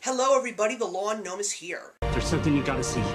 Hello everybody, the Lawn Gnome is here. There's something you gotta see. Today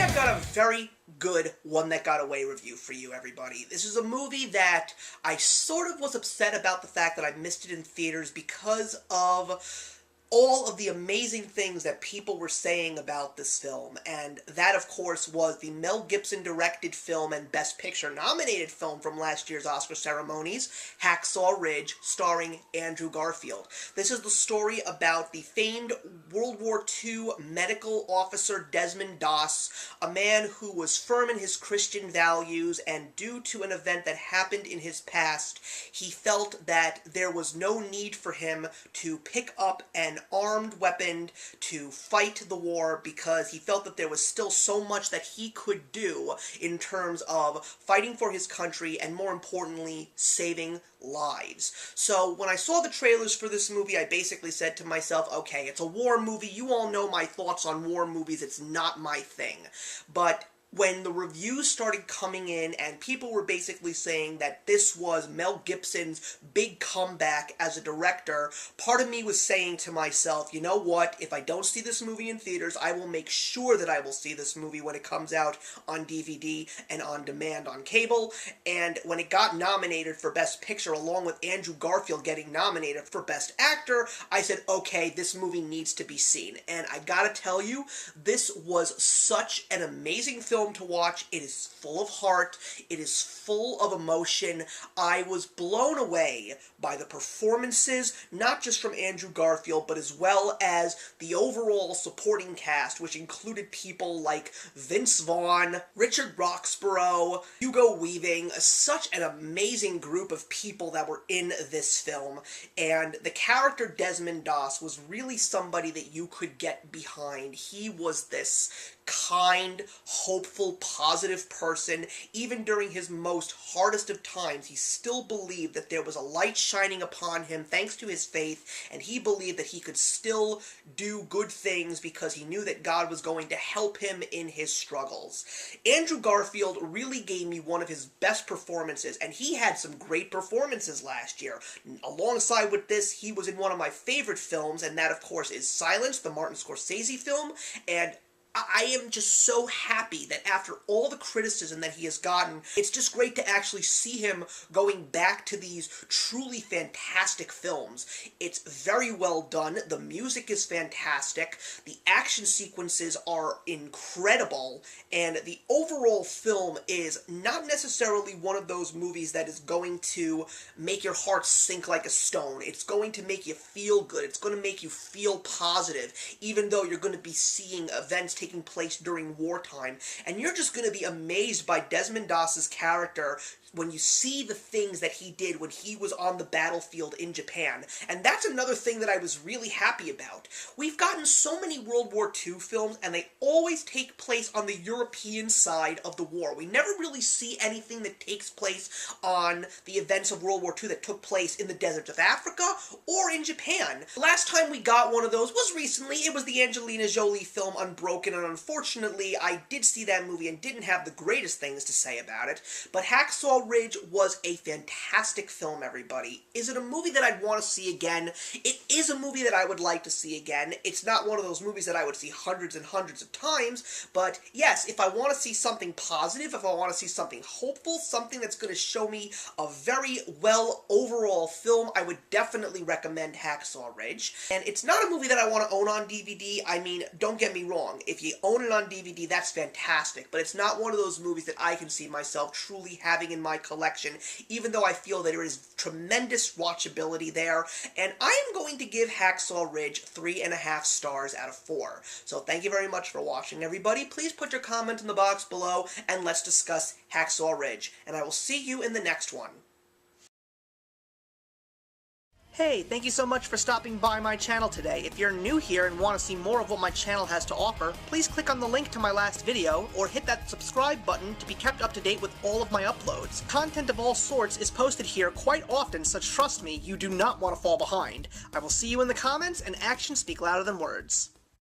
I've got a very good One That Got Away review for you, everybody. This is a movie that I sort of was upset about the fact that I missed it in theaters because of all of the amazing things that people were saying about this film, and that, of course, was the Mel Gibson directed film and Best Picture nominated film from last year's Oscar ceremonies, Hacksaw Ridge, starring Andrew Garfield. This is the story about the famed World War II medical officer Desmond Doss, a man who was firm in his Christian values, and due to an event that happened in his past, he felt that there was no need for him to pick up an armed weapon to fight the war because he felt that there was still so much that he could do in terms of fighting for his country and, more importantly, saving lives. So when I saw the trailers for this movie, I basically said to myself, okay, it's a war movie. You all know my thoughts on war movies. It's not my thing. But when the reviews started coming in and people were basically saying that this was Mel Gibson's big comeback as a director, part of me was saying to myself, you know what, if I don't see this movie in theaters, I will make sure that I will see this movie when it comes out on DVD and on demand on cable. And when it got nominated for Best Picture, along with Andrew Garfield getting nominated for Best Actor, I said, okay, this movie needs to be seen. And I gotta tell you, this was such an amazing film to watch. It is full of heart. It is full of emotion. I was blown away by the performances, not just from Andrew Garfield, but as well as the overall supporting cast, which included people like Vince Vaughn, Richard Roxburgh, Hugo Weaving, such an amazing group of people that were in this film. And the character Desmond Doss was really somebody that you could get behind. He was this kind, hopeful, positive person. Even during his most hardest of times, he still believed that there was a light shining upon him thanks to his faith, and he believed that he could still do good things because he knew that God was going to help him in his struggles. Andrew Garfield really gave me one of his best performances, and he had some great performances last year. Alongside with this, he was in one of my favorite films, and that, of course, is Silence, the Martin Scorsese film, and I am just so happy that after all the criticism that he has gotten, it's just great to actually see him going back to these truly fantastic films. It's very well done. The music is fantastic. The action sequences are incredible. And the overall film is not necessarily one of those movies that is going to make your heart sink like a stone. It's going to make you feel good. It's going to make you feel positive, even though you're going to be seeing events taking place during wartime, and you're just going to be amazed by Desmond Doss's character when you see the things that he did when he was on the battlefield in Japan. And that's another thing that I was really happy about. We've gotten so many World War II films, and they always take place on the European side of the war. We never really see anything that takes place on the events of World War II that took place in the deserts of Africa or in Japan. The last time we got one of those was recently. It was the Angelina Jolie film Unbroken, and unfortunately, I did see that movie and didn't have the greatest things to say about it. But Hacksaw Ridge was a fantastic film, everybody. Is it a movie that I'd want to see again? It is a movie that I would like to see again. It's not one of those movies that I would see hundreds and hundreds of times, but yes, if I want to see something positive, if I want to see something hopeful, something that's going to show me a very well overall film, I would definitely recommend Hacksaw Ridge. And it's not a movie that I want to own on DVD. I mean, don't get me wrong. If you own it on DVD, that's fantastic, but it's not one of those movies that I can see myself truly having in my collection, even though I feel that there is tremendous watchability there, and I am going to give Hacksaw Ridge 3.5 stars out of 4. So thank you very much for watching, everybody. Please put your comment in the box below, and let's discuss Hacksaw Ridge, and I will see you in the next one. Hey, thank you so much for stopping by my channel today. If you're new here and want to see more of what my channel has to offer, please click on the link to my last video, or hit that subscribe button to be kept up to date with all of my uploads. Content of all sorts is posted here quite often, so trust me, you do not want to fall behind. I will see you in the comments, and actions speak louder than words.